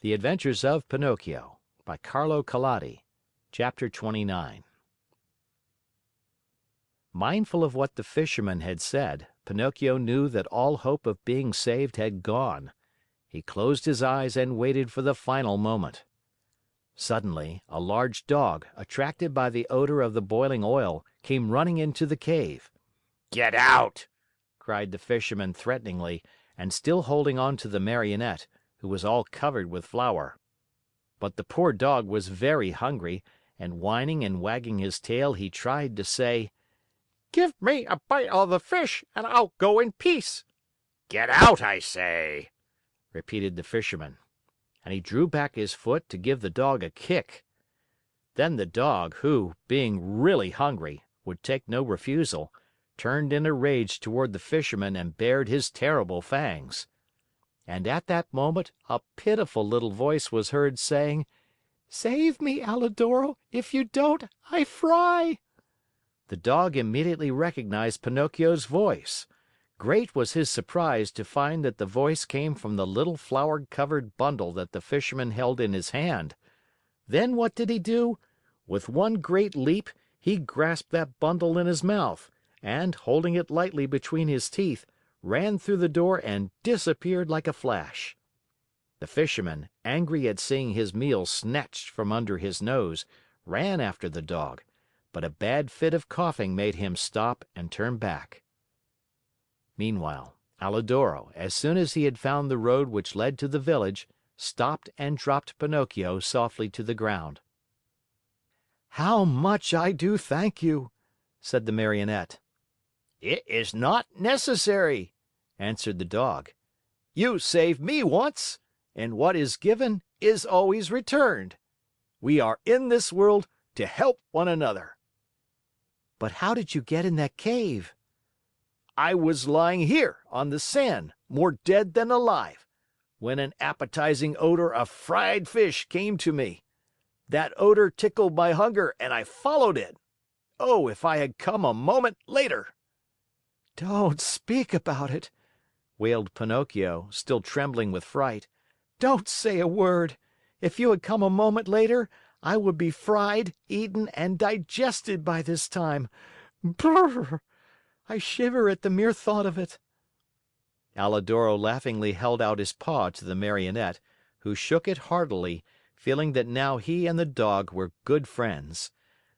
The Adventures of Pinocchio by Carlo Collodi. Chapter 29. Mindful of what the fisherman had said, Pinocchio knew that all hope of being saved had gone. He closed his eyes and waited for the final moment. Suddenly, a large dog, attracted by the odor of the boiling oil, came running into the cave. "Get out!" cried the fisherman threateningly, and still holding on to the Marionette, who was all covered with flour. But the poor dog was very hungry, and whining and wagging his tail, he tried to say: "Give me a bite of the fish and I'll go in peace." "Get out, I say!" repeated the fisherman. And he drew back his foot to give the dog a kick. Then the dog, who, being really hungry, would take no refusal, turned in a rage toward the fisherman and bared his terrible fangs. And at that moment a pitiful little voice was heard saying: "Save me, Alidoro. If you don't, I fry." The dog immediately recognized Pinocchio's voice. Great was his surprise to find that the voice came from the little flour-covered bundle that the fisherman held in his hand. Then what did he do? With one great leap, he grasped that bundle in his mouth, and, holding it lightly between his teeth, ran through the door and disappeared like a flash. The fisherman, angry at seeing his meal snatched from under his nose, ran after the dog, but a bad fit of coughing made him stop and turn back. Meanwhile, Alidoro, as soon as he had found the road which led to the village, stopped and dropped Pinocchio softly to the ground. "How much I do thank you," said the Marionette. "It is not necessary," answered the dog. "You saved me once, and what is given is always returned. We are in this world to help one another." "But how did you get in that cave?" "I was lying here on the sand, more dead than alive, when an appetizing odor of fried fish came to me. That odor tickled my hunger and I followed it. Oh, if I had come a moment later!" "Don't speak about it," wailed Pinocchio, still trembling with fright. "Don't say a word. If you had come a moment later, I would be fried, eaten, and digested by this time. Brrr! I shiver at the mere thought of it." Alidoro laughingly held out his paw to the Marionette, who shook it heartily, feeling that now he and the dog were good friends.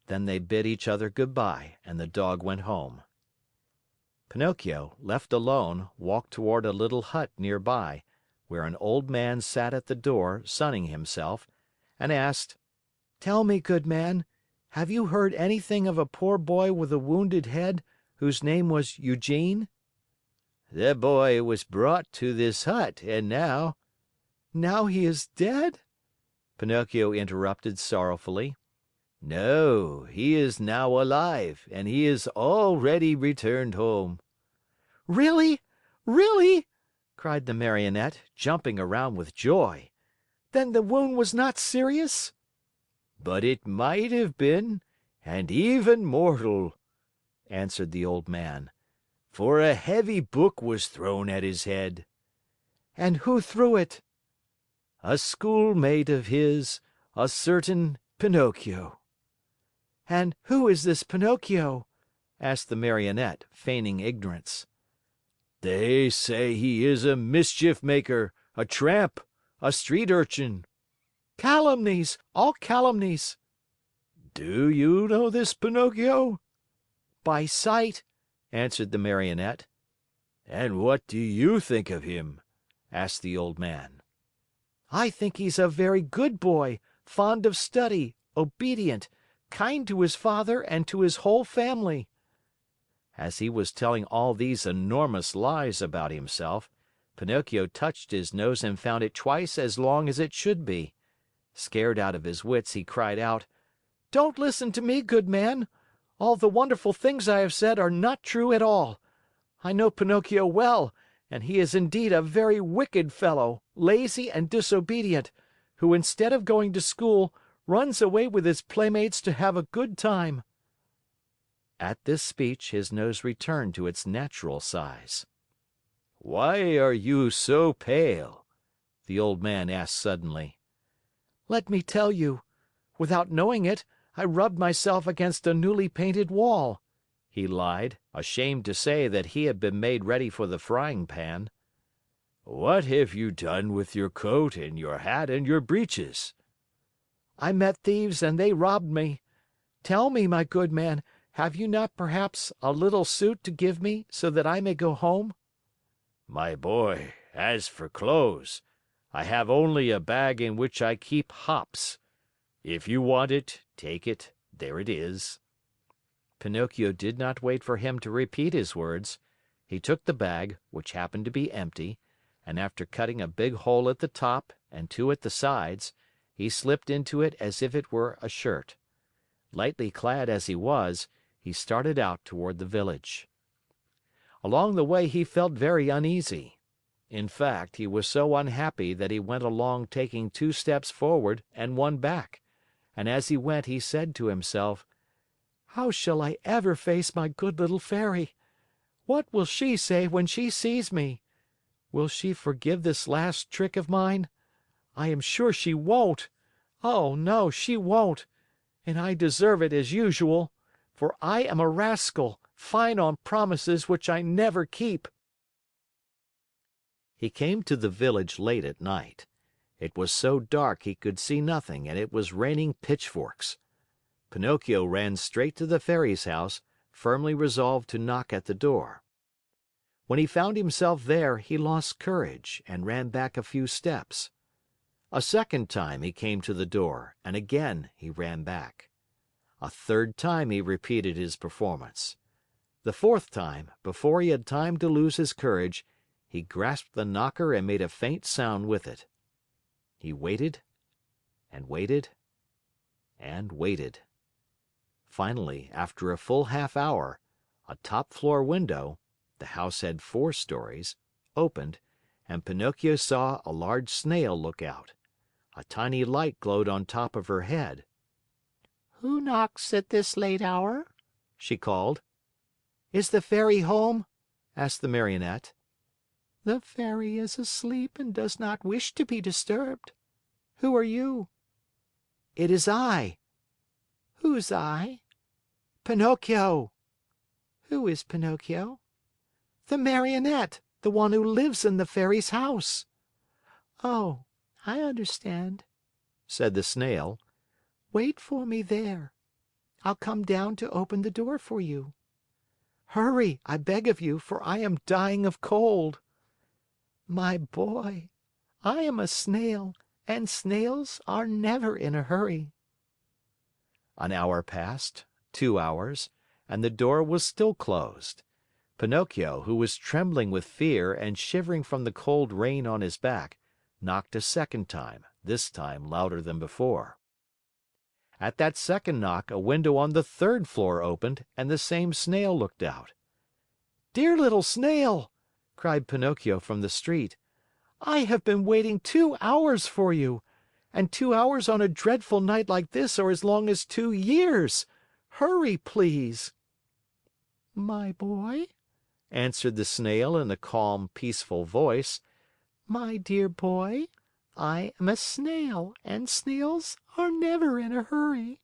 Then they bid each other good by, and the dog went home. Pinocchio, left alone, walked toward a little hut near by, where an old man sat at the door sunning himself, and asked: "Tell me, good man, have you heard anything of a poor boy with a wounded head, whose name was Eugene?" "The boy was brought to this hut, and now—" "Now he is dead?" Pinocchio interrupted sorrowfully. "No, he is now alive, and he is already returned home." "Really? Really?" cried the Marionette, jumping around with joy. "Then the wound was not serious?" "But it might have been, and even mortal," answered the old man, "for a heavy book was thrown at his head." "And who threw it?" "A schoolmate of his, a certain Pinocchio." "And who is this Pinocchio?" asked the Marionette, feigning ignorance. "They say he is a mischief maker, a tramp, a street urchin." "Calumnies! All calumnies!" "Do you know this Pinocchio?" "By sight," answered the Marionette. "And what do you think of him?" asked the old man. "I think he's a very good boy, fond of study, obedient, kind to his father and to his whole family." As he was telling all these enormous lies about himself, Pinocchio touched his nose and found it twice as long as it should be. Scared out of his wits, he cried out: "Don't listen to me, good man. All the wonderful things I have said are not true at all. I know Pinocchio well, and he is indeed a very wicked fellow, lazy and disobedient, who instead of going to school, runs away with his playmates to have a good time." At this speech, his nose returned to its natural size. "Why are you so pale?" the old man asked suddenly. Let me tell you. Without knowing it, I rubbed myself against a newly painted wall," he lied, ashamed to say that he had been made ready for the frying pan. What have you done with your coat and your hat and your breeches? "I met thieves and they robbed me. Tell me, my good man, have you not perhaps a little suit to give me so that I may go home?" My boy, as for clothes, I have only a bag in which I keep hops. If you want it, take it, there it is." Pinocchio did not wait for him to repeat his words. He took the bag, which happened to be empty, and after cutting a big hole at the top and two at the sides, he slipped into it as if it were a shirt. Lightly clad as he was, he started out toward the village. Along the way he felt very uneasy. In fact, he was so unhappy that he went along taking 2 steps forward and 1 back, and as he went he said to himself, "How shall I ever face my good little Fairy? What will she say when she sees me? Will she forgive this last trick of mine? I am sure she won't. Oh, no, she won't. And I deserve it as usual, for I am a rascal, fine on promises which I never keep." He came to the village late at night. It was so dark he could see nothing and it was raining pitchforks. Pinocchio ran straight to the Fairy's house, firmly resolved to knock at the door. When he found himself there, he lost courage and ran back a few steps. A second time he came to the door and again he ran back. A third time he repeated his performance. The fourth time, before he had time to lose his courage, he grasped the knocker and made a faint sound with it. He waited and waited and waited. Finally, after a full half hour, a top floor window (the house had 4 stories) opened, and Pinocchio saw a large Snail look out. A tiny light glowed on top of her head. "Who knocks at this late hour?" she called. "Is the Fairy home?" asked the Marionette. "The Fairy is asleep and does not wish to be disturbed. Who are you?" "It is I." "Who's I?" "Pinocchio." "Who is Pinocchio?" "The Marionette, the one who lives in the Fairy's house." "Oh, I understand," said the Snail. "Wait for me there. I'll come down to open the door for you. Hurry, I beg of you, for I am dying of cold." "My boy, I am a snail, and snails are never in a hurry." An hour passed, 2 hours, and the door was still closed. Pinocchio, who was trembling with fear and shivering from the cold rain on his back, knocked a second time, this time louder than before. At that second knock, a window on the 3rd floor opened and the same Snail looked out. "Dear little Snail," cried Pinocchio from the street, "I have been waiting 2 hours for you, and 2 hours on a dreadful night like this are as long as 2 years. Hurry, please." "My boy," answered the Snail in a calm, peaceful voice, "my dear boy, I am a snail and snails are never in a hurry."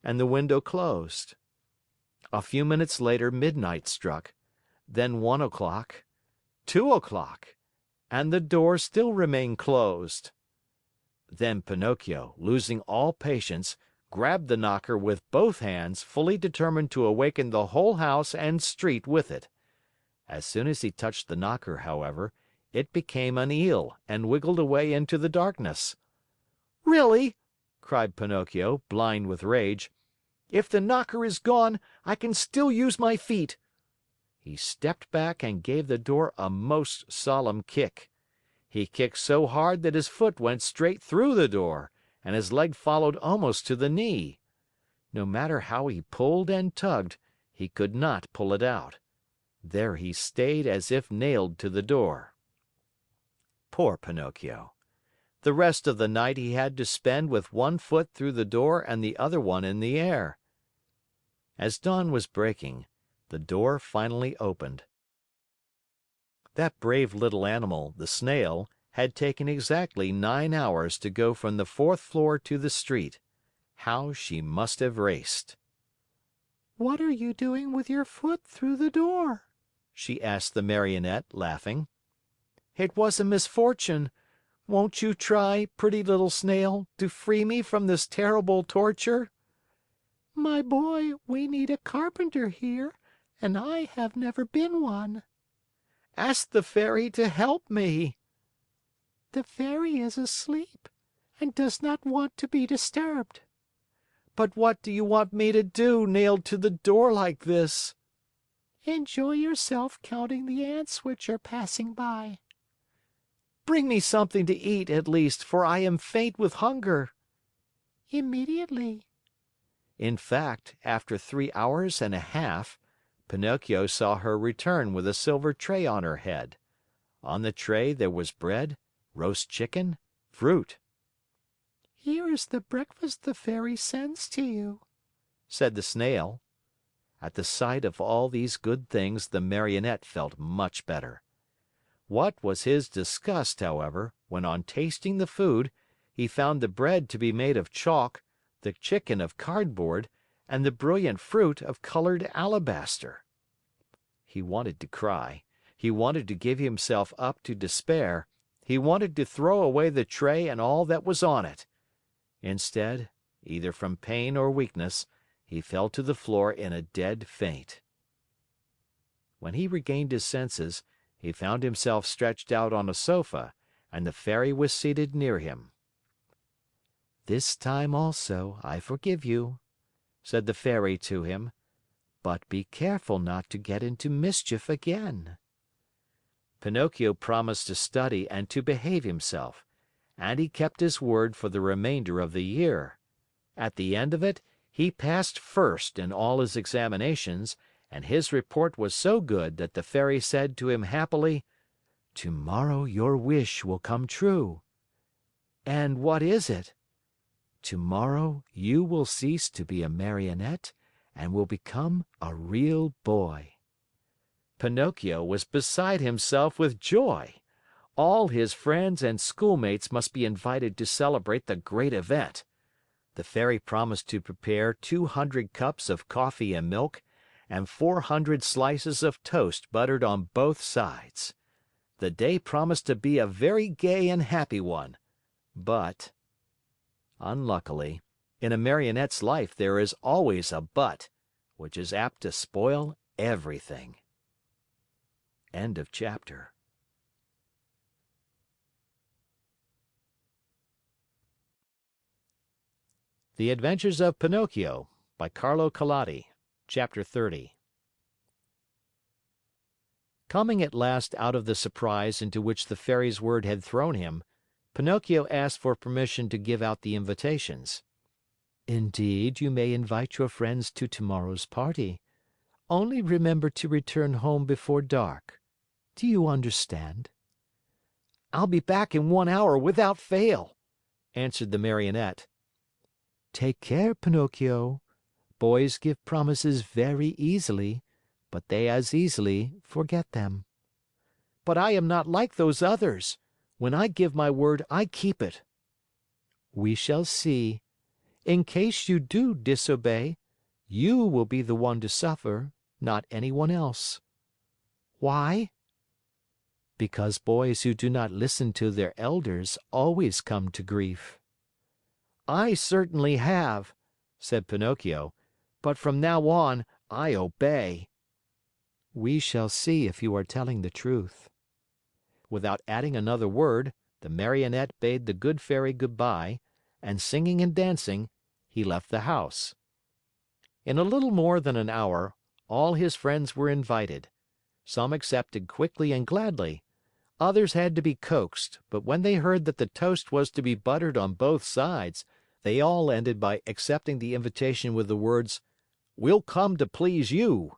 And the window closed. A few minutes later midnight struck, then 1 o'clock, 2 o'clock, and the door still remained closed. Then Pinocchio, losing all patience, grabbed the knocker with both hands, fully determined to awaken the whole house and street with it. As soon as he touched the knocker, however, it became an eel and wiggled away into the darkness. "Really?" cried Pinocchio, blind with rage. "If the knocker is gone, I can still use my feet." He stepped back and gave the door a most solemn kick. He kicked so hard that his foot went straight through the door, and his leg followed almost to the knee. No matter how he pulled and tugged, he could not pull it out. There he stayed as if nailed to the door. Poor Pinocchio! The rest of the night he had to spend with one foot through the door and the other one in the air. As dawn was breaking, the door finally opened. That brave little animal, the Snail, had taken exactly 9 hours to go from the 4th floor to the street. How she must have raced! "What are you doing with your foot through the door?" she asked the Marionette, laughing. "It was a misfortune. Won't you try, pretty little snail, to free me from this terrible torture?" "My boy, we need a carpenter here, and I have never been one." "Ask the Fairy to help me." "The Fairy is asleep and does not want to be disturbed." "But what do you want me to do, nailed to the door like this?" "Enjoy yourself counting the ants which are passing by." "Bring me something to eat, at least, for I am faint with hunger." "Immediately." In fact, after 3 hours and a half, Pinocchio saw her return with a silver tray on her head. On the tray there was bread, roast chicken, fruit. "Here is the breakfast the Fairy sends to you," said the Snail. At the sight of all these good things, the Marionette felt much better. What was his disgust, however, when on tasting the food, he found the bread to be made of chalk, the chicken of cardboard, and the brilliant fruit of colored alabaster. He wanted to cry. He wanted to give himself up to despair. He wanted to throw away the tray and all that was on it. Instead, either from pain or weakness, he fell to the floor in a dead faint. When he regained his senses, he found himself stretched out on a sofa, and the Fairy was seated near him. "This time also I forgive you," said the Fairy to him, "but be careful not to get into mischief again." Pinocchio promised to study and to behave himself, and he kept his word for the remainder of the year. At the end of it, he passed first in all his examinations, and his report was so good that the Fairy said to him happily, "Tomorrow your wish will come true." "And what is it?" "Tomorrow you will cease to be a Marionette and will become a real boy." Pinocchio was beside himself with joy. All his friends and schoolmates must be invited to celebrate the great event. The Fairy promised to prepare 200 cups of coffee and milk, and 400 slices of toast buttered on both sides. The day promised to be a very gay and happy one. But, unluckily, in a Marionette's life there is always a "but," which is apt to spoil everything. End of chapter. The Adventures of Pinocchio by Carlo Collodi. Chapter 30. Coming at last out of the surprise into which the Fairy's word had thrown him, Pinocchio asked for permission to give out the invitations. "Indeed, you may invite your friends to tomorrow's party. Only remember to return home before dark. Do you understand?" "I'll be back in 1 hour without fail," answered the Marionette. "Take care, Pinocchio. Boys give promises very easily, but they as easily forget them." "But I am not like those others. When I give my word, I keep it." "We shall see. In case you do disobey, you will be the one to suffer, not anyone else." "Why?" "Because boys who do not listen to their elders always come to grief." "I certainly have," said Pinocchio, "but from now on I obey." "We shall see if you are telling the truth." Without adding another word, the Marionette bade the good Fairy good by, and singing and dancing, he left the house. In a little more than an hour, all his friends were invited. Some accepted quickly and gladly. Others had to be coaxed, but when they heard that the toast was to be buttered on both sides, they all ended by accepting the invitation with the words, "We'll come to please you."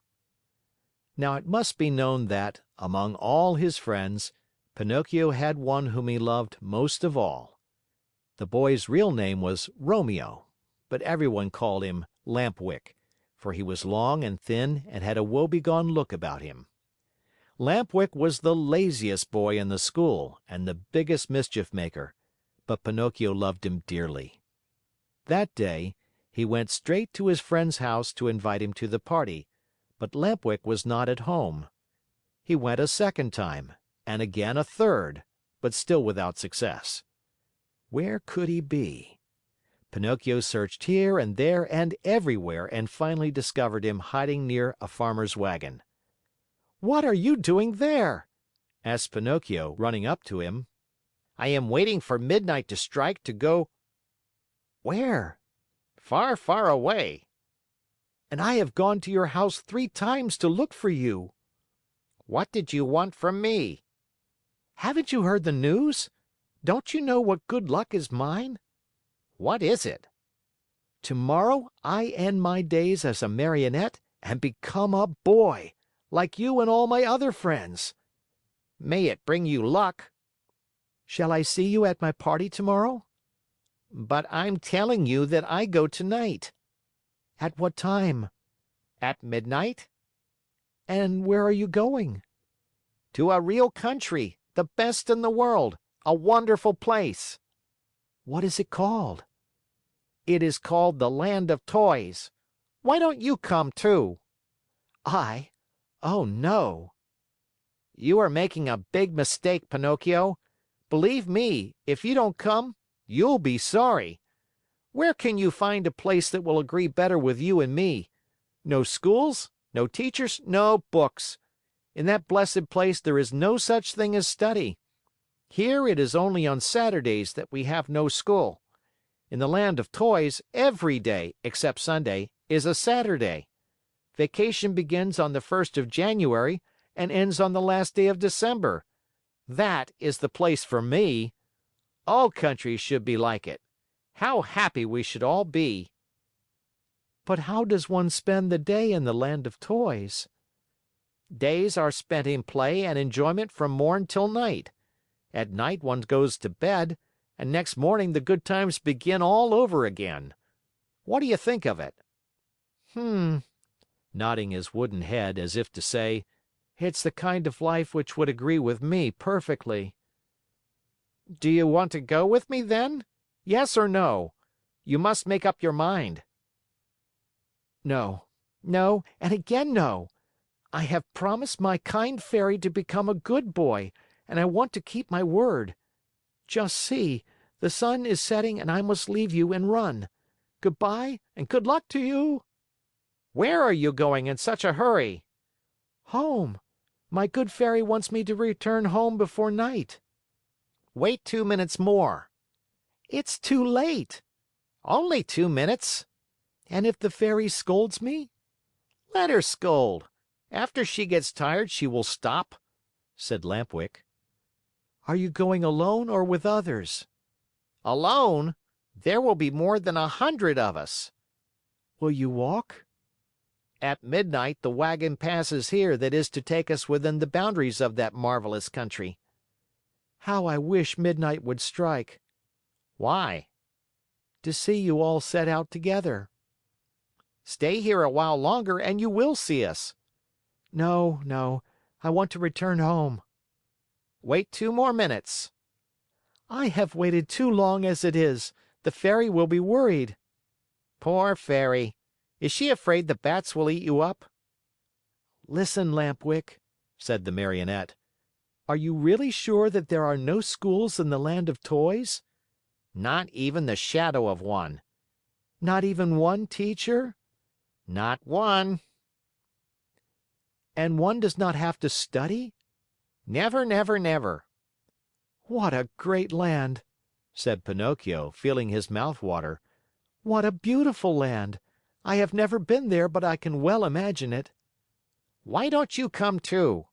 Now it must be known that, among all his friends, Pinocchio had one whom he loved most of all. The boy's real name was Romeo, but everyone called him Lampwick, for he was long and thin and had a woebegone look about him. Lampwick was the laziest boy in the school and the biggest mischief maker, but Pinocchio loved him dearly. That day, he went straight to his friend's house to invite him to the party, but Lampwick was not at home. He went a second time, and again a third, but still without success. Where could he be? Pinocchio searched here and there and everywhere and finally discovered him hiding near a farmer's wagon. "What are you doing there?" asked Pinocchio, running up to him. I am waiting for midnight to strike to go "Where?" far, far away. "And I have gone to your house 3 times to look for you." What did you want from me? Haven't you heard the news? Don't you know what good luck is mine? What is it? Tomorrow I end my days as a Marionette and become a boy, like you and all my other friends. May it bring you luck. Shall I see you at my party tomorrow? But I'm telling you that I go tonight. At what time? At midnight? And where are you going? To a real country, the best in the world, a wonderful place. What is it called? It is called the Land of Toys. Why don't you come too? I? Oh, no. You are making a big mistake, Pinocchio. Believe me, if you don't come, you'll be sorry. Where can you find a place that will agree better with you and me? No schools, no teachers, no books. In that blessed place there is no such thing as study. Here it is only on Saturdays that we have no school. In the Land of Toys, every day, except Sunday, is a Saturday. Vacation begins on the 1st of January and ends on the last day of December. That is the place for me. All countries should be like it. How happy we should all be. But how does one spend the day in the Land of Toys? Days are spent in play and enjoyment from morn till night. At night one goes to bed, and next morning the good times begin all over again. What do you think of it? Nodding his wooden head as if to say, "It's the kind of life which would agree with me perfectly." Do you want to go with me then? Yes or no? You must make up your mind. No, no, and again no. I have promised my kind fairy to become a good boy, and I want to keep my word. Just see, the sun is setting and I must leave you and run. Goodbye and good luck to you. Where are you going in such a hurry? Home. My good fairy wants me to return home before night. Wait 2 minutes more. It's too late. Only 2 minutes. And if the fairy scolds me? Let her scold. After she gets tired, she will stop, said Lampwick. Are you going alone or with others? Alone? There will be more than 100 of us. Will you walk? At midnight, the wagon passes here that is to take us within the boundaries of that marvelous country. How I wish midnight would strike. Why? To see you all set out together. Stay here a while longer and you will see us. No, no, I want to return home. Wait 2 more minutes. I have waited too long as it is. The fairy will be worried. Poor fairy. Is she afraid the bats will eat you up? Listen, Lampwick, said the Marionette. Are you really sure that there are no schools in the Land of Toys? Not even the shadow of one. Not even one teacher? Not one. And one does not have to study? Never, never, never. What a great land, said Pinocchio, feeling his mouth water. What a beautiful land! I have never been there, but I can well imagine it. Why don't you come too?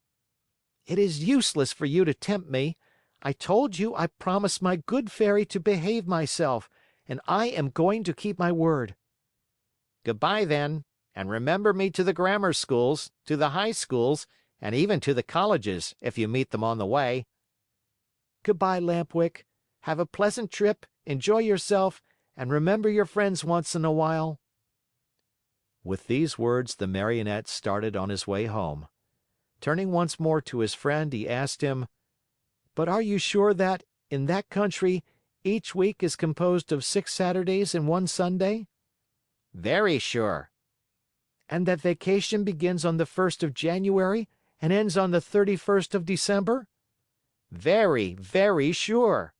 It is useless for you to tempt me. I told you I promised my good fairy to behave myself, and I am going to keep my word. Goodbye then, and remember me to the grammar schools, to the high schools, and even to the colleges, if you meet them on the way. Goodbye, Lampwick. Have a pleasant trip, enjoy yourself, and remember your friends once in a while. With these words, the Marionette started on his way home. Turning once more to his friend, he asked him, "But are you sure that, in that country, each week is composed of 6 Saturdays and 1 Sunday?" "Very sure." "And that vacation begins on the 1st of January and ends on the 31st of December?" "Very, very sure."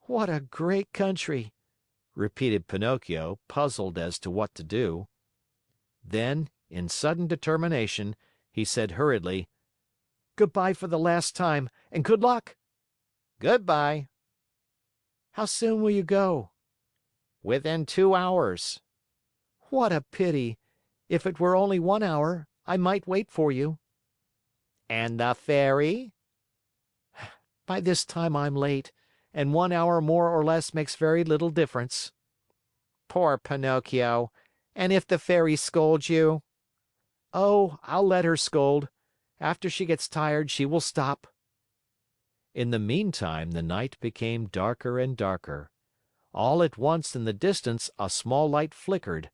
"What a great country!" repeated Pinocchio, puzzled as to what to do. Then, in sudden determination, he said hurriedly, "Goodbye for the last time, and good luck!" "Goodbye." "How soon will you go?" "Within 2 hours." "What a pity! If it were only 1 hour, I might wait for you." "And the Fairy?" "By this time I'm late, and 1 hour more or less makes very little difference." "Poor Pinocchio! And if the Fairy scolds you?" "Oh, I'll let her scold. After she gets tired, she will stop." In the meantime, the night became darker and darker. All at once in the distance a small light flickered.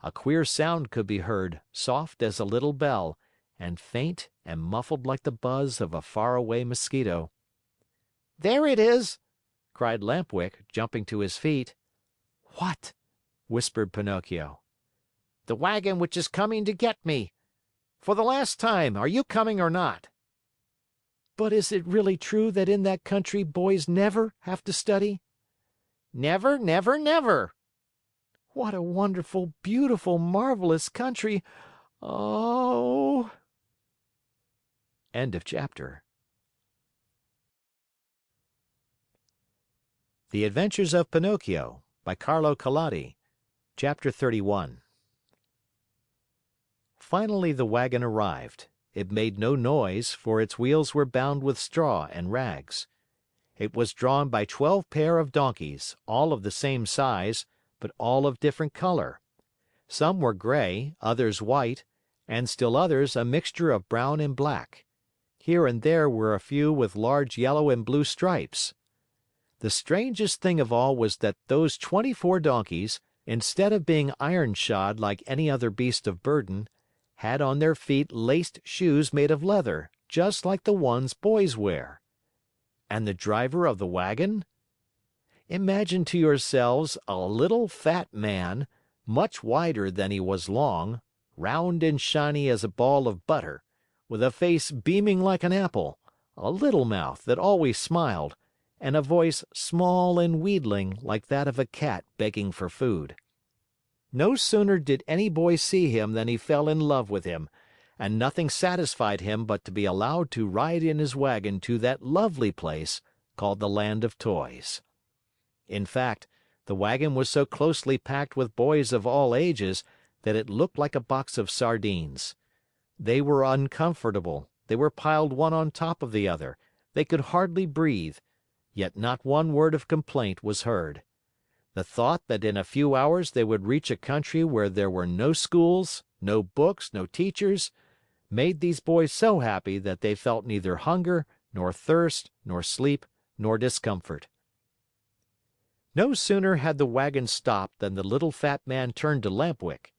A queer sound could be heard, soft as a little bell, and faint and muffled like the buzz of a faraway mosquito. "There it is!" cried Lampwick, jumping to his feet. "What?" whispered Pinocchio. "The wagon which is coming to get me. For the last time, are you coming or not?" "But is it really true that in that country boys never have to study?" "Never, never, never." "What a wonderful, beautiful, marvelous country! Oh!" End of chapter. The Adventures of Pinocchio by Carlo Collodi. Chapter 31. Finally the wagon arrived. It made no noise, for its wheels were bound with straw and rags. It was drawn by 12 pair of donkeys, all of the same size, but all of different color. Some were gray, others white, and still others a mixture of brown and black. Here and there were a few with large yellow and blue stripes. The strangest thing of all was that those 24 donkeys, instead of being iron shod like any other beast of burden, had on their feet laced shoes made of leather, just like the ones boys wear. And the driver of the wagon? Imagine to yourselves a little fat man, much wider than he was long, round and shiny as a ball of butter, with a face beaming like an apple, a little mouth that always smiled, and a voice small and wheedling like that of a cat begging for food. No sooner did any boy see him than he fell in love with him, and nothing satisfied him but to be allowed to ride in his wagon to that lovely place called the Land of Toys. In fact, the wagon was so closely packed with boys of all ages that it looked like a box of sardines. They were uncomfortable, they were piled one on top of the other, they could hardly breathe, yet not one word of complaint was heard. The thought that in a few hours they would reach a country where there were no schools, no books, no teachers, made these boys so happy that they felt neither hunger, nor thirst, nor sleep, nor discomfort. No sooner had the wagon stopped than the little fat man turned to Lampwick.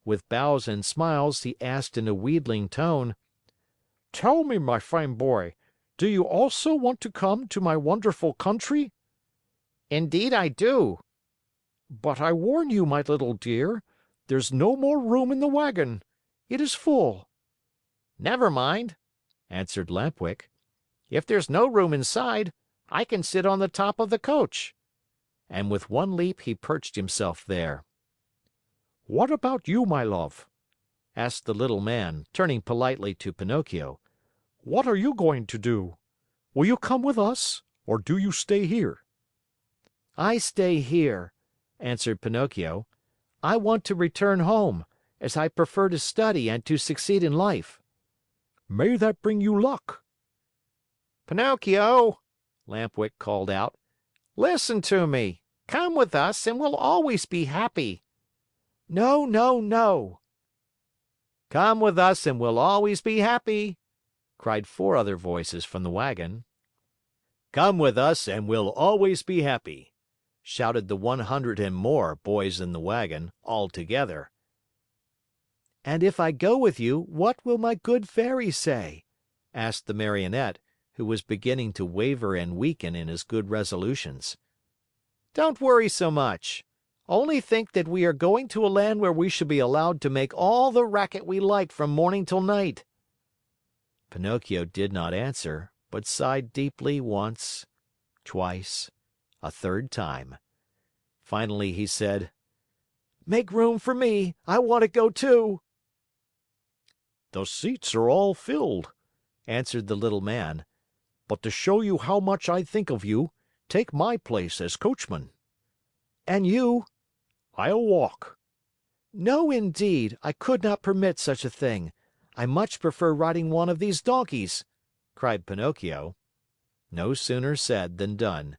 With bows and smiles, he asked in a wheedling tone, "Tell me, my fine boy, do you also want to come to my wonderful country?" "Indeed I do." "But I warn you, my little dear, there's no more room in the wagon. It is full." "Never mind," answered Lampwick. "If there's no room inside, I can sit on the top of the coach." And with one leap he perched himself there. "What about you, my love?" asked the little man, turning politely to Pinocchio. "What are you going to do? Will you come with us, or do you stay here?" "I stay here," answered Pinocchio. "I want to return home, as I prefer to study and to succeed in life." "May that bring you luck." "Pinocchio," Lampwick called out, "listen to me. Come with us and we'll always be happy." "No, no, no." "Come with us and we'll always be happy," cried 4 other voices from the wagon. "Come with us and we'll always be happy," shouted the 100 and more boys in the wagon, all together. "And if I go with you, what will my good Fairy say?" asked the Marionette, who was beginning to waver and weaken in his good resolutions. "Don't worry so much. Only think that we are going to a land where we shall be allowed to make all the racket we like from morning till night." Pinocchio did not answer, but sighed deeply once, twice, a third time. Finally he said, "Make room for me. I want to go too." The seats are all filled," answered the little man. "But to show you how much I think of you, take my place as coachman." "And you?" "I'll walk." "No, indeed, I could not permit such a thing. I much prefer riding one of these donkeys," cried Pinocchio. No sooner said than done.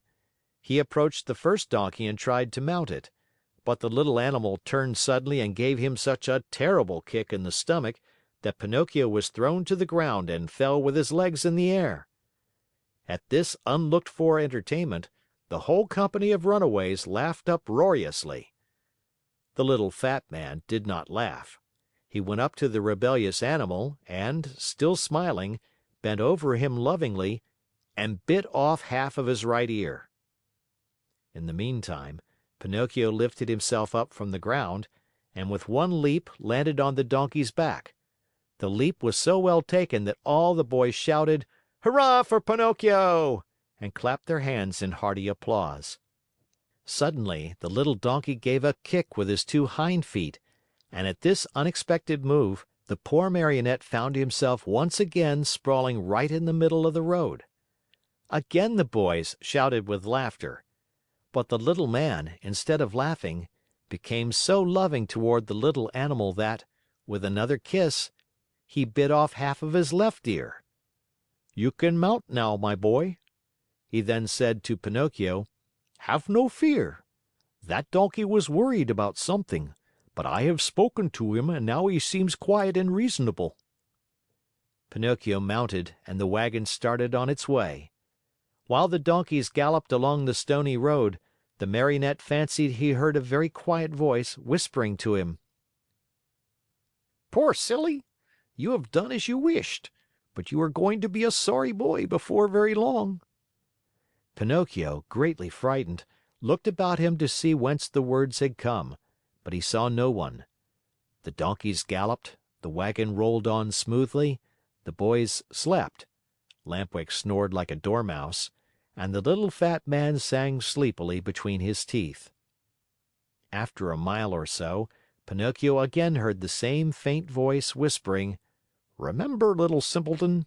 He approached the first donkey and tried to mount it. But the little animal turned suddenly and gave him such a terrible kick in the stomach that Pinocchio was thrown to the ground and fell with his legs in the air. At this unlooked for entertainment, the whole company of runaways laughed uproariously. The little fat man did not laugh. He went up to the rebellious animal and, still smiling, bent over him lovingly and bit off half of his right ear. In the meantime, Pinocchio lifted himself up from the ground and with one leap landed on the donkey's back. The leap was so well taken that all the boys shouted, "Hurrah for Pinocchio!" and clapped their hands in hearty applause. Suddenly, the little donkey gave a kick with his two hind feet, and at this unexpected move, the poor Marionette found himself once again sprawling right in the middle of the road. Again the boys shouted with laughter. But the little man, instead of laughing, became so loving toward the little animal that, with another kiss, he bit off half of his left ear. "You can mount now, my boy." He then said to Pinocchio, "Have no fear. That donkey was worried about something, but I have spoken to him and now he seems quiet and reasonable." Pinocchio mounted and the wagon started on its way. While the donkeys galloped along the stony road, the Marionette fancied he heard a very quiet voice whispering to him: "Poor silly! You have done as you wished, but you are going to be a sorry boy before very long." Pinocchio, greatly frightened, looked about him to see whence the words had come, but he saw no one. The donkeys galloped, the wagon rolled on smoothly, the boys slept, Lampwick snored like a dormouse, and the little fat man sang sleepily between his teeth. After a mile or so, Pinocchio again heard the same faint voice whispering, "Remember, little simpleton,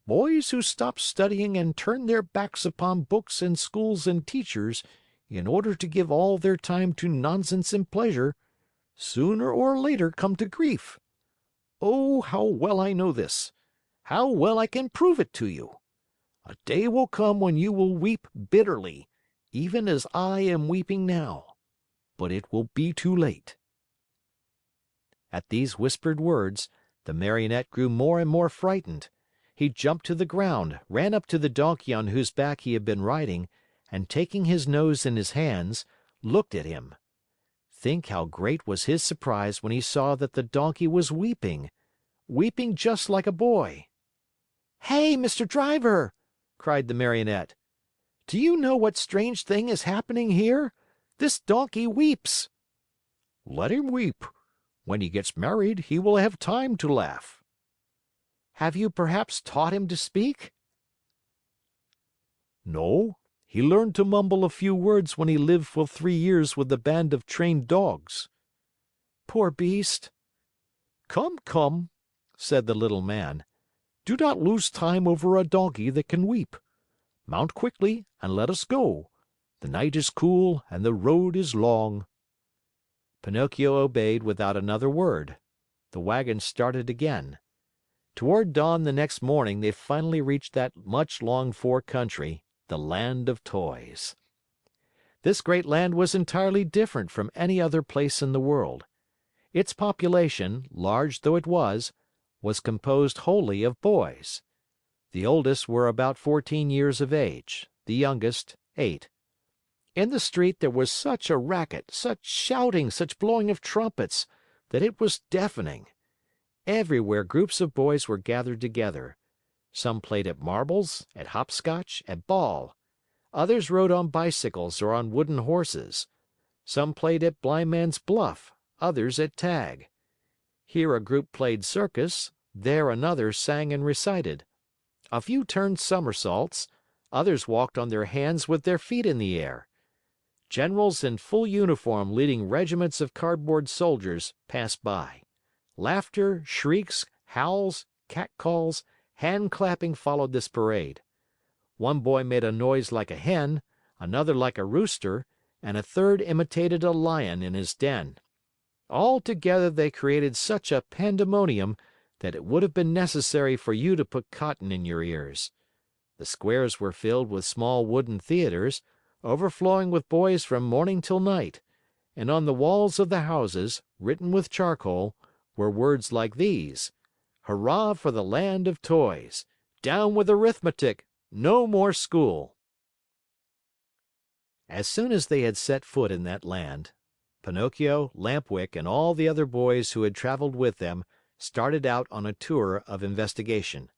boys who stop studying and turn their backs upon books and schools and teachers in order to give all their time to nonsense and pleasure, sooner or later come to grief. Oh, how well I know this! How well I can prove it to you! A day will come when you will weep bitterly, even as I am weeping now. But it will be too late." At these whispered words, the Marionette grew more and more frightened. He jumped to the ground, ran up to the donkey on whose back he had been riding, and taking his nose in his hands, looked at him. Think how great was his surprise when he saw that the donkey was weeping, weeping just like a boy. "Hey, Mr. Driver!" cried the Marionette. "Do you know what strange thing is happening here? This donkey weeps." "Let him weep. When he gets married, he will have time to laugh." "Have you perhaps taught him to speak?" "No, he learned to mumble a few words when he lived for 3 years with a band of trained dogs." "Poor beast!" "Come, come," said the little man. "Do not lose time over a donkey that can weep. Mount quickly and let us go. The night is cool and the road is long." Pinocchio obeyed without another word. The wagon started again. Toward dawn the next morning, they finally reached that much longed for country, the Land of Toys. This great land was entirely different from any other place in the world. Its population, large though it was composed wholly of boys. The oldest were about 14 years of age, the youngest 8. In the street there was such a racket, such shouting, such blowing of trumpets, that it was deafening. Everywhere groups of boys were gathered together. Some played at marbles, at hopscotch, at ball. Others rode on bicycles or on wooden horses. Some played at blindman's buff, others at tag. Here a group played circus, there another sang and recited. A few turned somersaults, others walked on their hands with their feet in the air. Generals in full uniform leading regiments of cardboard soldiers passed by. Laughter, shrieks, howls, catcalls, hand-clapping followed this parade. One boy made a noise like a hen, another like a rooster, and a third imitated a lion in his den. All together they created such a pandemonium that it would have been necessary for you to put cotton in your ears. The squares were filled with small wooden theaters, overflowing with boys from morning till night, and on the walls of the houses, written with charcoal, were words like these: "Hurrah for the land of toys! Down with arithmetic! No more school!" As soon as they had set foot in that land, Pinocchio, Lampwick, and all the other boys who had traveled with them started out on a tour of investigation.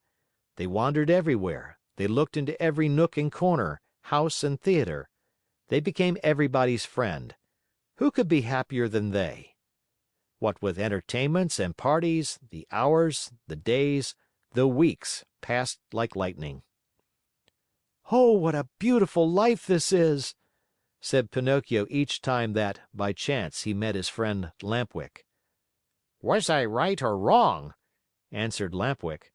They wandered everywhere, they looked into every nook and corner, house and theater. They became everybody's friend. Who could be happier than they? What with entertainments and parties, the hours, the days, the weeks passed like lightning. "Oh, what a beautiful life this is!" said Pinocchio each time that, by chance, he met his friend Lampwick. "Was I right or wrong?" answered Lampwick.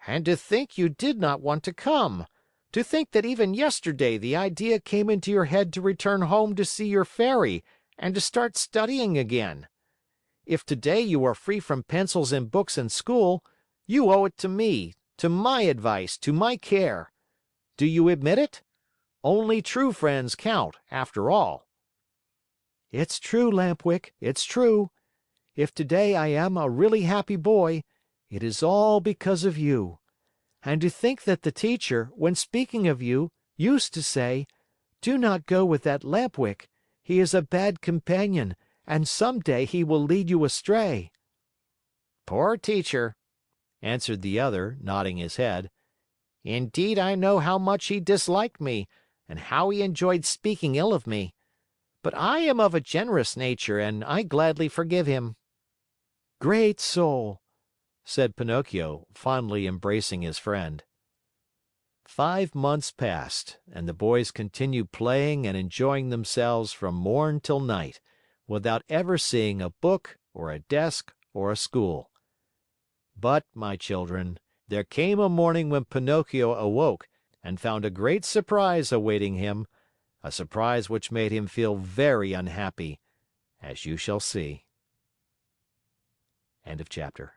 "And to think you did not want to come! To think that even yesterday the idea came into your head to return home to see your Fairy and to start studying again! If today you are free from pencils and books and school, you owe it to me, to my advice, to my care. Do you admit it? Only true friends count, after all." "It's true, Lampwick, it's true. If today I am a really happy boy, it is all because of you. And to think that the teacher, when speaking of you, used to say, 'Do not go with that Lampwick. He is a bad companion, and some day he will lead you astray.'" "Poor teacher," answered the other, nodding his head. "Indeed, I know how much he disliked me, and how he enjoyed speaking ill of me. But I am of a generous nature, and I gladly forgive him." "Great soul!" said Pinocchio, fondly embracing his friend. 5 months passed, and the boys continued playing and enjoying themselves from morn till night, without ever seeing a book, or a desk, or a school. But, my children, there came a morning when Pinocchio awoke and found a great surprise awaiting him, a surprise which made him feel very unhappy, as you shall see. End of chapter.